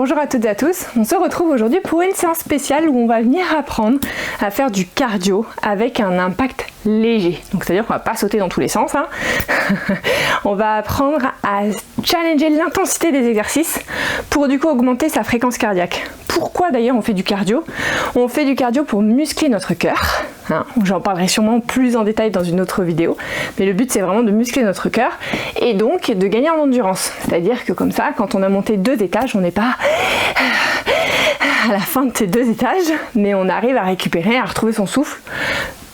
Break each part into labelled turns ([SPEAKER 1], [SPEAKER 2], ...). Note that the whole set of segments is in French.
[SPEAKER 1] Bonjour à toutes et à tous, on se retrouve aujourd'hui pour une séance spéciale où on va venir apprendre à faire du cardio avec un impact léger. Donc c'est-à-dire qu'on va pas sauter dans tous les sens, hein. On va apprendre à challenger l'intensité des exercices pour du coup augmenter sa fréquence cardiaque. Pourquoi d'ailleurs on fait du cardio? On fait du cardio pour muscler notre cœur, hein. J'en parlerai sûrement plus en détail dans une autre vidéo, mais le but c'est vraiment de muscler notre cœur et donc de gagner en endurance. C'est-à-dire que comme ça, quand on a monté 2 étages, on n'est pas à la fin de ces 2 étages, mais on arrive à récupérer, à retrouver son souffle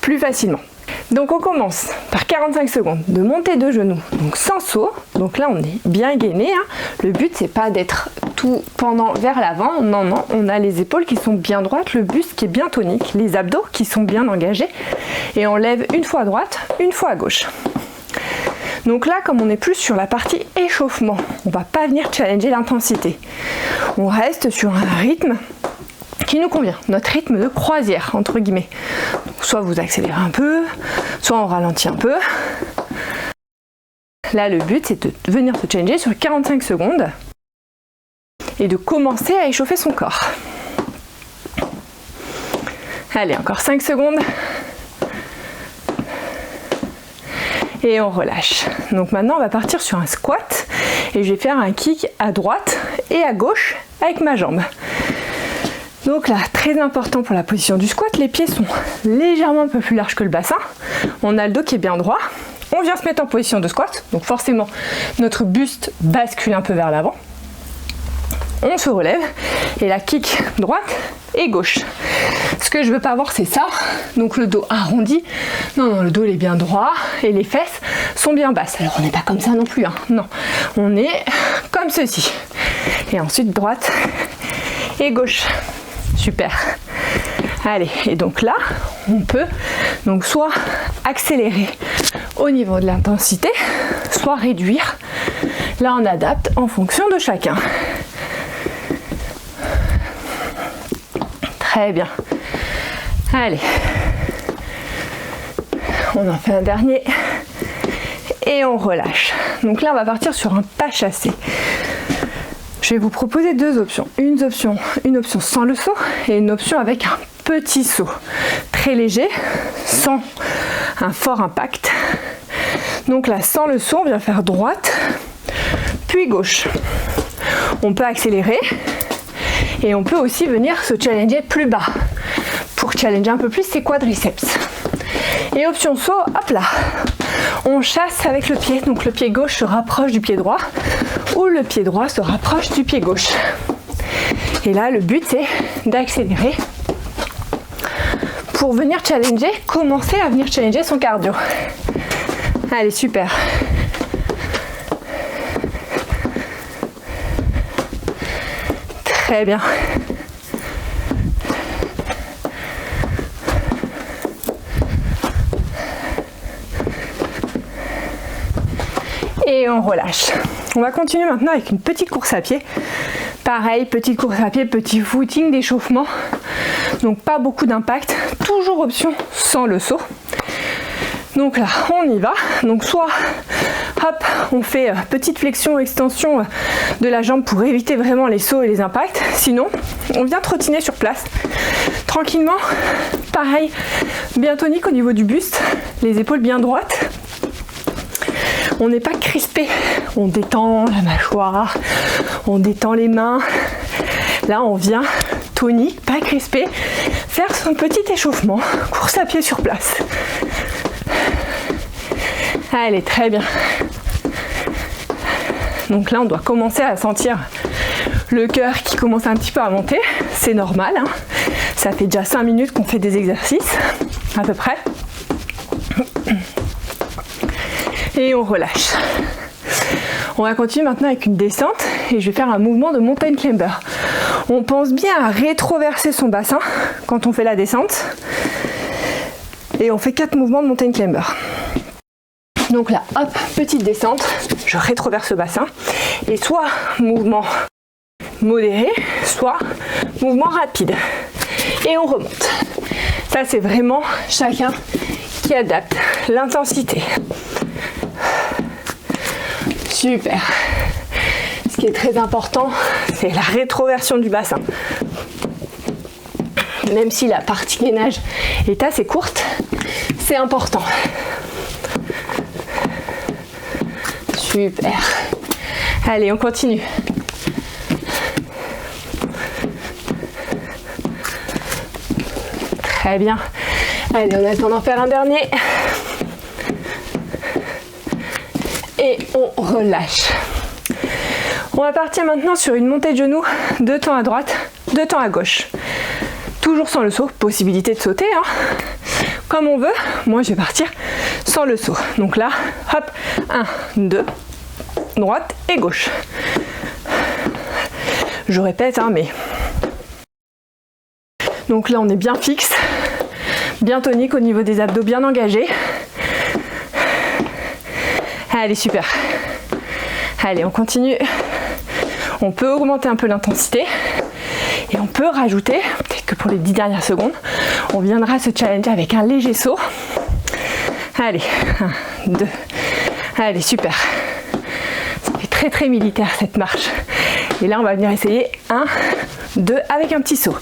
[SPEAKER 1] plus facilement. Donc on commence par 45 secondes de montée de genoux, donc sans saut. Donc là on est bien gainé, hein. Le but c'est pas d'être tout pendant vers l'avant, non, on a les épaules qui sont bien droites, le buste qui est bien tonique, les abdos qui sont bien engagés, et on lève une fois à droite, une fois à gauche. Donc là, comme on est plus sur la partie échauffement, on va pas venir challenger l'intensité. On reste sur un rythme qui nous convient, notre rythme de croisière, entre guillemets. Donc, soit vous accélérez un peu, soit on ralentit un peu. Là, le but, c'est de venir se challenger sur 45 secondes et de commencer à échauffer son corps. Allez, encore 5 secondes. Et on relâche. Donc maintenant on va partir sur un squat et je vais faire un kick à droite et à gauche avec ma jambe. Donc là, très important pour la position du squat, les pieds sont légèrement un peu plus larges que le bassin. On a le dos qui est bien droit. On vient se mettre en position de squat, donc forcément notre buste bascule un peu vers l'avant. On se relève et la kick droite et gauche. Ce que je veux pas avoir c'est ça, donc le dos arrondi, non, le dos il est bien droit et les fesses sont bien basses. Alors on n'est pas comme ça non plus, hein. Non, on est comme ceci. Et ensuite droite et gauche, super. Allez, et donc là, on peut donc soit accélérer au niveau de l'intensité, soit réduire. Là on adapte en fonction de chacun. Très bien. Allez. On en fait un dernier. Et on relâche. Donc là, on va partir sur un pas chassé. Je vais vous proposer 2 options. Une option sans le saut et une option avec un petit saut. Très léger, sans un fort impact. Donc là, sans le saut, on vient faire droite, puis gauche. On peut accélérer. Et on peut aussi venir se challenger plus bas. Pour challenger un peu plus ses quadriceps. Et option saut, hop là. On chasse avec le pied. Donc le pied gauche se rapproche du pied droit. Ou le pied droit se rapproche du pied gauche. Et là, le but c'est d'accélérer. Pour venir challenger, commencer à venir challenger son cardio. Allez, super. Très bien. Et on relâche. On va continuer maintenant avec une petite course à pied. Pareil, petite course à pied, petit footing d'échauffement. Donc pas beaucoup d'impact. Toujours option sans le saut. Donc là, on y va. Donc soit, hop, on fait petite flexion, extension de la jambe pour éviter vraiment les sauts et les impacts. Sinon, on vient trottiner sur place, tranquillement. Pareil, bien tonique au niveau du buste, les épaules bien droites. On n'est pas crispé. On détend la mâchoire, on détend les mains. Là, on vient tonique, pas crispé, faire son petit échauffement, course à pied sur place. Allez, très bien. Donc là, on doit commencer à sentir le cœur qui commence un petit peu à monter. C'est normal, hein. Ça fait déjà 5 minutes qu'on fait des exercices, à peu près. Et on relâche. On va continuer maintenant avec une descente et je vais faire un mouvement de mountain climber. On pense bien à rétroverser son bassin quand on fait la descente. Et on fait 4 mouvements de mountain climber. Donc là, hop, petite descente, je rétroverse le bassin. Et soit mouvement modéré, soit mouvement rapide. Et on remonte. Ça, c'est vraiment chacun qui adapte l'intensité. Super. Ce qui est très important, c'est la rétroversion du bassin. Même si la partie gainage est assez courte, c'est important. Super. Allez, on continue. Très bien. Allez, on a le temps d'en faire un dernier. Et on relâche. On va partir maintenant sur une montée de genoux, 2 temps à droite, 2 temps à gauche. Toujours sans le saut, possibilité de sauter, hein, comme on veut. Moi, je vais partir sans le saut. Donc là, hop, 1, 2, droite et gauche. Je répète, hein, mais... Donc là, on est bien fixe, bien tonique au niveau des abdos, bien engagés. Allez, super. Allez, on continue. On peut augmenter un peu l'intensité et on peut rajouter, peut-être que pour les 10 dernières secondes, on viendra se challenger avec un léger saut. Allez, 1, 2. Allez, super. Ça fait très très militaire cette marche. Et là, on va venir essayer 1, 2 avec un petit saut.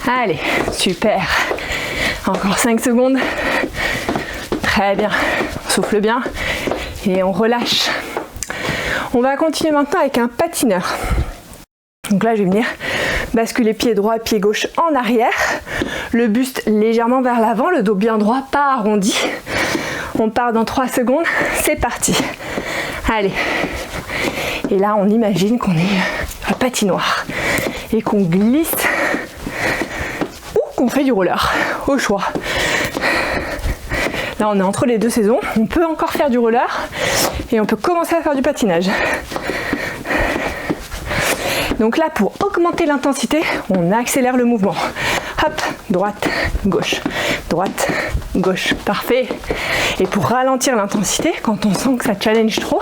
[SPEAKER 1] Allez, super. Encore 5 secondes. Très bien. On souffle bien et on relâche. On va continuer maintenant avec un patineur. Donc là, je vais venir basculer pied droit et pied gauche en arrière. Le buste légèrement vers l'avant, le dos bien droit, pas arrondi. On part dans 3 secondes. C'est parti. Allez. Et là, on imagine qu'on est à patinoire et qu'on glisse ou qu'on fait du roller, au choix. Là, on est entre les deux saisons. On peut encore faire du roller et on peut commencer à faire du patinage. Donc là, pour augmenter l'intensité, on accélère le mouvement. Hop, droite, gauche, droite, gauche. Parfait. Et pour ralentir l'intensité, quand on sent que ça challenge trop,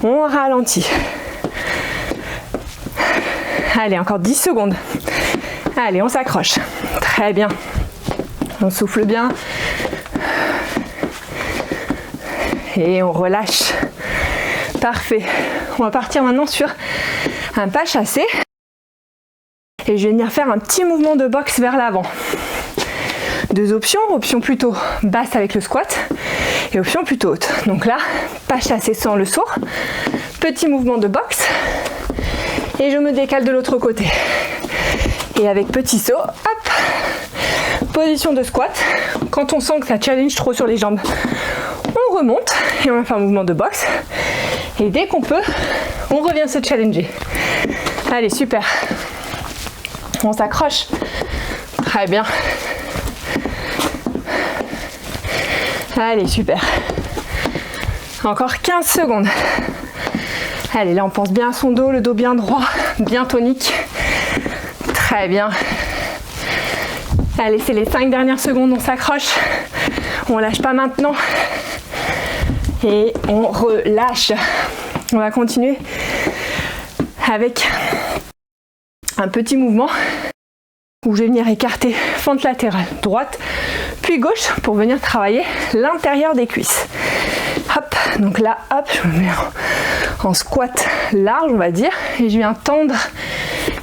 [SPEAKER 1] on ralentit. Allez, encore 10 secondes. Allez, on s'accroche. Très bien. On souffle bien. Et on relâche. Parfait. On va partir maintenant sur un pas chassé. Et je vais venir faire un petit mouvement de boxe vers l'avant. 2 options. Option plutôt basse avec le squat. Et option plutôt haute. Donc là, pas chassé sans le saut. Petit mouvement de boxe. Et je me décale de l'autre côté. Et avec petit saut, hop, position de squat. Quand on sent que ça challenge trop sur les jambes, on remonte et on va faire un mouvement de boxe. Et dès qu'on peut, on revient se challenger. Allez, super. On s'accroche. Très bien. Allez, super. Encore 15 secondes. Allez, là on pense bien à son dos, le dos bien droit, bien tonique. Très bien. Allez, c'est les 5 dernières secondes, on s'accroche. On lâche pas maintenant. Et on relâche. On va continuer avec un petit mouvement où je vais venir écarter fente latérale droite, puis gauche pour venir travailler l'intérieur des cuisses. Hop, donc là, hop, je me mets en squat large, on va dire, et je viens tendre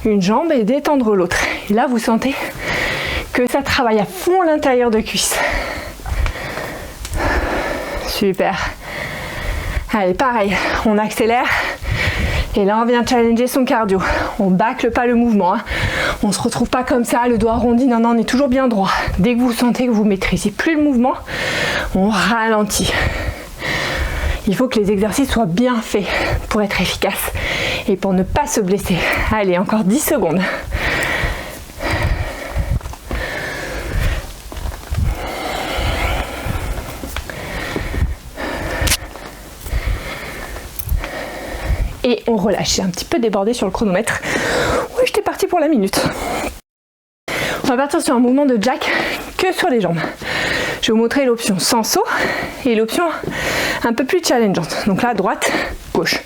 [SPEAKER 1] une jambe et détendre l'autre. Et là, vous sentez que ça travaille à fond l'intérieur de cuisse. Super. Allez, pareil, on accélère. Et là, on vient challenger son cardio. On bâcle pas le mouvement. Hein. On se retrouve pas comme ça, le dos arrondi. Non, non, on est toujours bien droit. Dès que vous sentez que vous maîtrisez plus le mouvement, on ralentit. Il faut que les exercices soient bien faits pour être efficaces et pour ne pas se blesser. Allez, encore 10 secondes. Et on relâche. J'ai un petit peu débordé sur le chronomètre. Oui, j'étais partie pour la minute. On va partir sur un mouvement de jack que sur les jambes. Je vais vous montrer l'option sans saut et l'option un peu plus challengeante. Donc là, droite, gauche,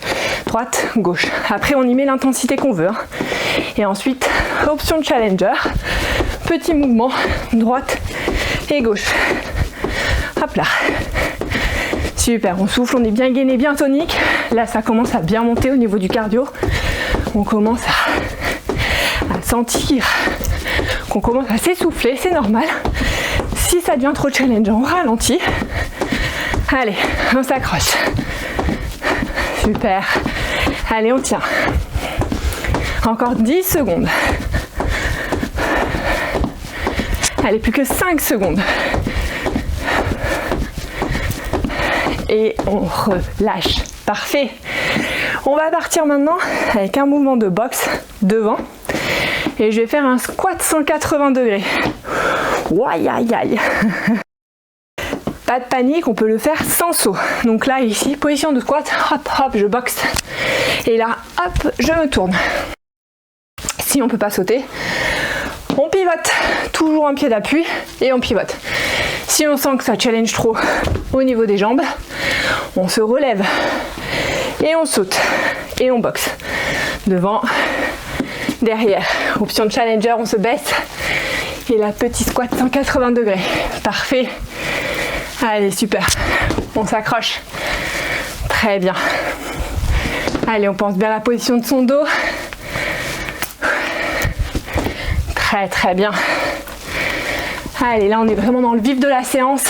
[SPEAKER 1] droite, gauche. Après, on y met l'intensité qu'on veut. Hein. Et ensuite, option challenger, petit mouvement, droite et gauche. Hop là. Super, on souffle, on est bien gainé, bien tonique. Là, ça commence à bien monter au niveau du cardio. On commence à sentir qu'on commence à s'essouffler, c'est normal. Si ça devient trop challengeant, on ralentit. Allez, on s'accroche. Super. Allez, on tient. Encore 10 secondes. Allez, plus que 5 secondes. Et on relâche. Parfait. On va partir maintenant avec un mouvement de boxe devant. Et je vais faire un squat 180 degrés. Ouaille, aïe, aïe. Pas de panique, on peut le faire sans saut. Donc là, ici, position de squat, hop, hop, je boxe. Et là, hop, je me tourne. Si on ne peut pas sauter, on pivote. Toujours un pied d'appui et on pivote. Si on sent que ça challenge trop au niveau des jambes, on se relève et on saute et on boxe. Devant, derrière. Option de challenger, on se baisse. Et là, petit squat 180 degrés. Parfait. Allez, super. On s'accroche. Très bien. Allez, on pense bien à la position de son dos. Très, très bien. Allez, là, on est vraiment dans le vif de la séance.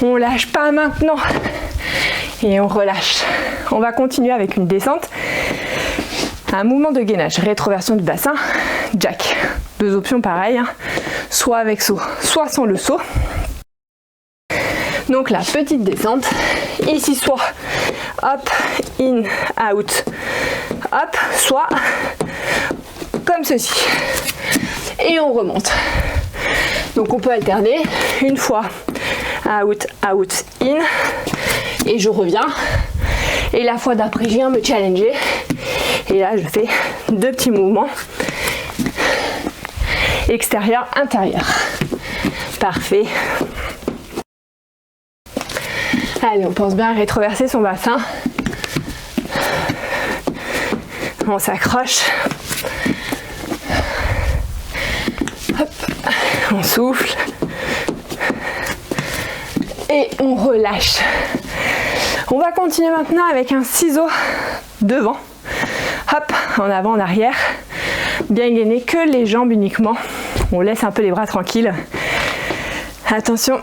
[SPEAKER 1] On lâche pas maintenant. Et on relâche. On va continuer avec une descente. Un mouvement de gainage. Rétroversion du bassin. Jack. Deux options pareilles. Soit avec saut, soit sans le saut. Donc là, petite descente, ici soit hop, in, out, hop, soit comme ceci. Et on remonte. Donc on peut alterner une fois out, out, in, et je reviens. Et la fois d'après, je viens me challenger. Et là, je fais deux petits mouvements. Extérieur, intérieur. Parfait. Allez, on pense bien à rétroverser son bassin. On s'accroche. Hop, on souffle. Et on relâche. On va continuer maintenant avec un ciseau devant. Hop, en avant, en arrière. Bien gainé, que les jambes uniquement. On laisse un peu les bras tranquilles. Attention.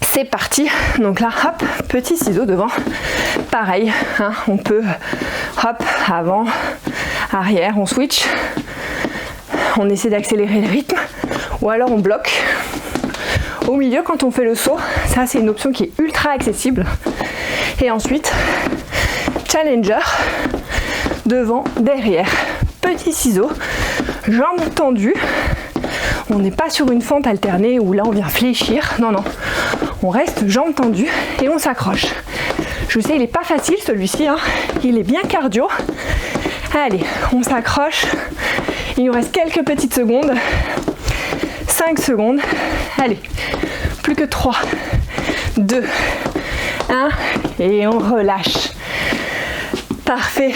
[SPEAKER 1] C'est parti. Donc là, hop, petit ciseau devant. Pareil, hein, on peut, hop, avant, arrière, on switch. On essaie d'accélérer le rythme. Ou alors on bloque. Au milieu, quand on fait le saut, ça c'est une option qui est ultra accessible. Et ensuite, challenger, devant, derrière. Petit ciseau, jambes tendues. On n'est pas sur une fente alternée où là on vient fléchir. Non, non. On reste jambes tendues et on s'accroche. Je sais, il n'est pas facile celui-ci. Hein. Il est bien cardio. Allez, on s'accroche. Il nous reste quelques petites secondes. 5 secondes. Allez, plus que 3, 2, 1. Et on relâche. Parfait.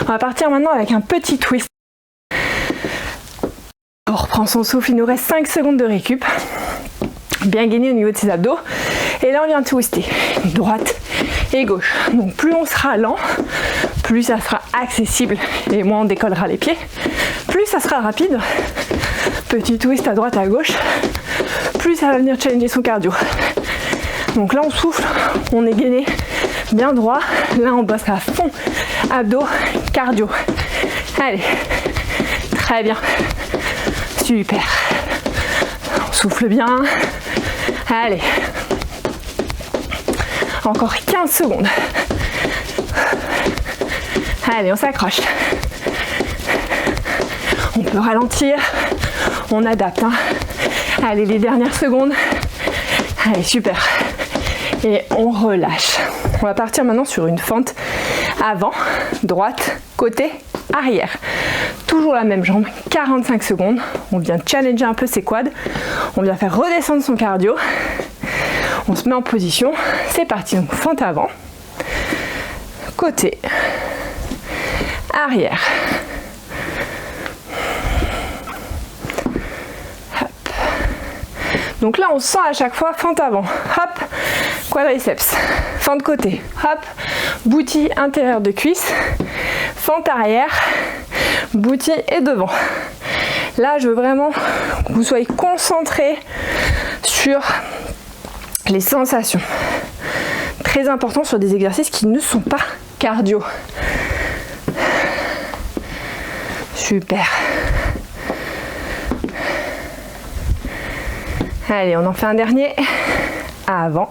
[SPEAKER 1] On va partir maintenant avec un petit twist. On reprend son souffle, il nous reste 5 secondes de récup. Bien gainé au niveau de ses abdos. Et là on vient twister, droite et gauche. Donc plus on sera lent, plus ça sera accessible et moins on décollera les pieds. Plus ça sera rapide, petit twist à droite à gauche, plus ça va venir challenger son cardio. Donc là on souffle, on est gainé, bien droit. Là on bosse à fond, abdos, cardio. Allez, très bien. Super. On souffle bien. Allez. Encore 15 secondes. Allez, on s'accroche. On peut ralentir. On adapte. Hein. Allez, les dernières secondes. Allez, super. Et on relâche. On va partir maintenant sur une fente avant, droite, côté, arrière. Toujours la même jambe, 45 secondes. On vient challenger un peu ses quads. On vient faire redescendre son cardio. On se met en position. C'est parti. Donc fente avant, côté, arrière. Hop. Donc là, on sent à chaque fois fente avant. Hop, quadriceps. Fente côté. Hop, boutie intérieure de cuisse. Fente arrière. Boutille et devant. Là, je veux vraiment que vous soyez concentrés sur les sensations. Très important sur des exercices qui ne sont pas cardio. Super. Allez, on en fait un dernier. Avant,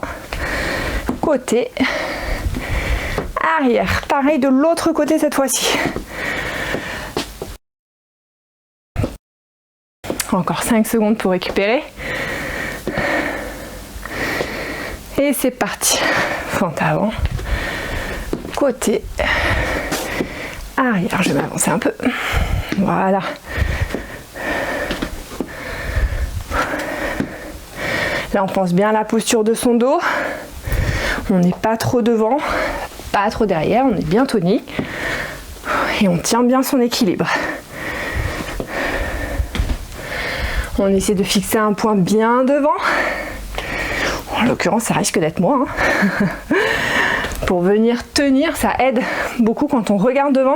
[SPEAKER 1] côté, arrière. Pareil de l'autre côté cette fois-ci. Encore 5 secondes pour récupérer. Et c'est parti. Fente avant, côté, arrière. Je vais m'avancer un peu. Voilà. Là, on pense bien à la posture de son dos. On n'est pas trop devant, pas trop derrière. On est bien tonique. Et on tient bien son équilibre. On essaie de fixer un point bien devant. En l'occurrence, ça risque d'être moi. Pour venir tenir, ça aide beaucoup quand on regarde devant.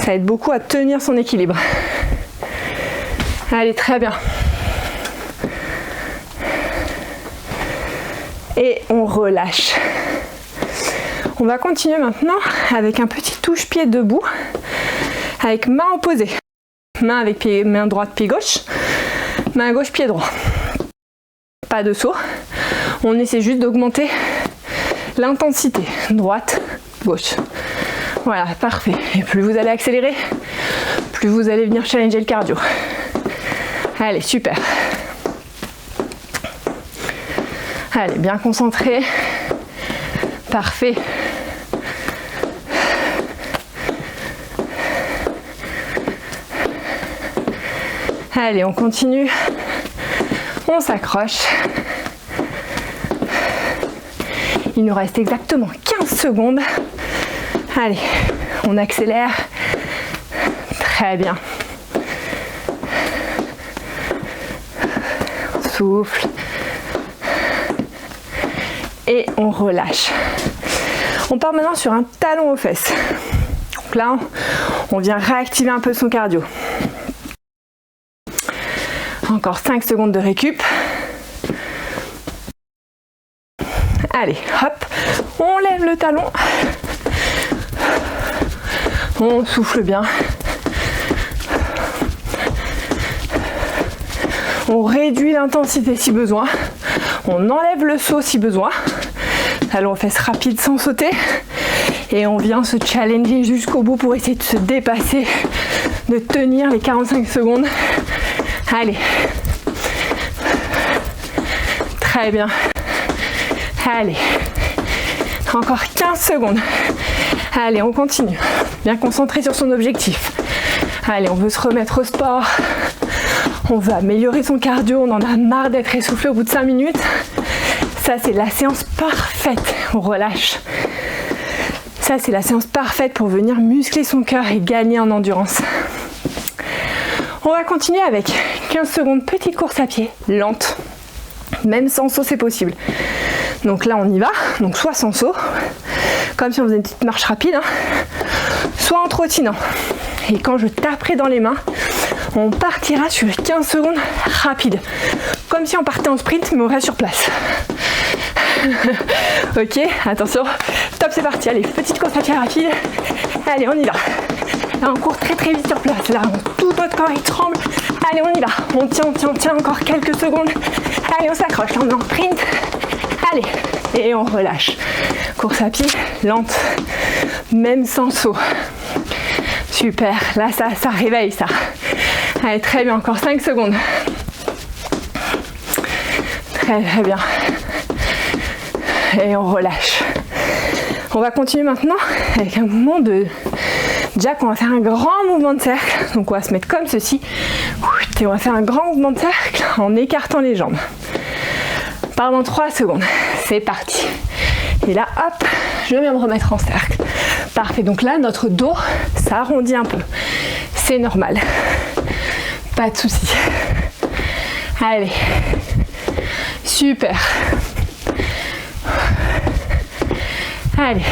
[SPEAKER 1] Ça aide beaucoup à tenir son équilibre. Allez, très bien. Et on relâche. On va continuer maintenant avec un petit touche-pied debout, avec main opposée. Main avec pied, main droite, pied gauche. Main gauche, pied droit. Pas de saut. On essaie juste d'augmenter l'intensité. Droite, gauche. Voilà, parfait. Et plus vous allez accélérer, plus vous allez venir challenger le cardio. Allez, super. Allez, bien concentré. Parfait. Allez, on continue. On s'accroche. Il nous reste exactement 15 secondes. Allez, on accélère. Très bien. Souffle. Et on relâche. On part maintenant sur un talon aux fesses. Donc là, on vient réactiver un peu son cardio. Encore 5 secondes de récup. Allez, hop, on lève le talon. On souffle bien. On réduit l'intensité si besoin. On enlève le saut si besoin. Talon aux fesses rapide sans sauter. Et on vient se challenger jusqu'au bout pour essayer de se dépasser, de tenir les 45 secondes. Allez. Très bien. Allez. Encore 15 secondes. Allez, on continue. Bien concentré sur son objectif. Allez, on veut se remettre au sport. On veut améliorer son cardio. On en a marre d'être essoufflé au bout de 5 minutes. Ça, c'est la séance parfaite. On relâche. Ça, c'est la séance parfaite pour venir muscler son cœur et gagner en endurance. On va continuer avec 15 secondes, petite course à pied, lente. Même sans saut, c'est possible. Donc là, on y va. Donc soit sans saut, comme si on faisait une petite marche rapide, hein, soit en trottinant. Et quand je taperai dans les mains, on partira sur 15 secondes rapides. Comme si on partait en sprint, mais on reste sur place. Ok, attention. Top, c'est parti. Allez, petite course à pied rapide. Allez, on y va. Là, on court très très vite sur place. Là, tout notre corps il tremble. Allez, on y va. On tient encore quelques secondes. Allez, on s'accroche. Là, on est en sprint. Allez, et on relâche. Course à pied, lente, même sans saut. Super. Là, ça réveille ça. Allez, très bien. Encore 5 secondes. Très très bien. Et on relâche. On va continuer maintenant avec un mouvement de jack. On va faire un grand mouvement de cercle. Donc on va se mettre comme ceci. Et on va faire un grand mouvement de cercle en écartant les jambes. Pendant 3 secondes. C'est parti. Et là, hop, je viens me remettre en cercle. Parfait. Donc là, notre dos s'arrondit un peu. C'est normal. Pas de souci. Allez. Super. Allez.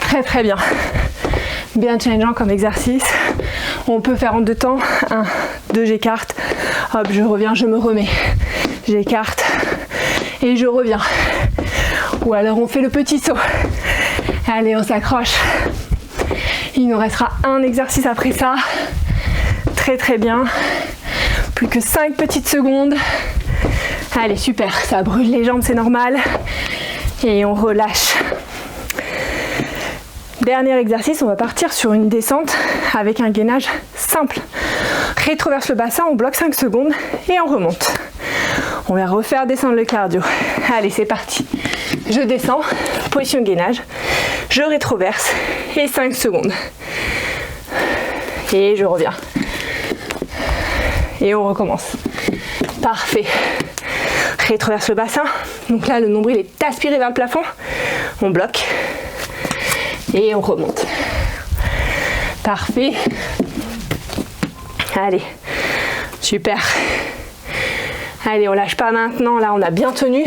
[SPEAKER 1] Très très bien. bien challengeant comme exercice. On peut faire en 2 temps. 1, 2, j'écarte. Hop, je reviens, je me remets. J'écarte et je reviens. Ou alors on fait le petit saut. Allez, on s'accroche. Il nous restera un exercice après ça. Très très bien. Plus que 5 petites secondes. Allez, super. Ça brûle les jambes, c'est normal. Et on relâche. Dernier exercice, on va partir sur une descente avec un gainage simple. Rétroverse le bassin, on bloque 5 secondes et on remonte. On va refaire descendre le cardio. Allez, c'est parti. Je descends, position de gainage, je rétroverse et 5 secondes. Et je reviens. Et on recommence. Parfait. Rétroverse le bassin. Donc là, le nombril est aspiré vers le plafond. On bloque. Et on remonte. Parfait. Allez. Super. Allez, on lâche pas maintenant. Là, on a bien tenu.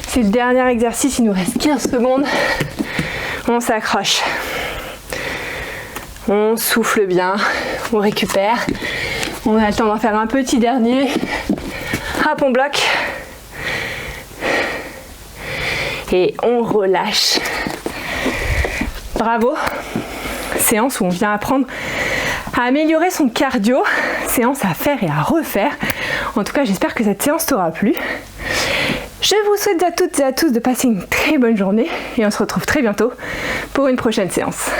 [SPEAKER 1] C'est le dernier exercice. Il nous reste 15 secondes. On s'accroche. On souffle bien. On récupère. On a le temps d'en faire un petit dernier. Hop, on bloque. Et on relâche. Bravo. Séance où on vient apprendre à améliorer son cardio. Séance à faire et à refaire. En tout cas, j'espère que cette séance t'aura plu. Je vous souhaite à toutes et à tous de passer une très bonne journée et on se retrouve très bientôt pour une prochaine séance.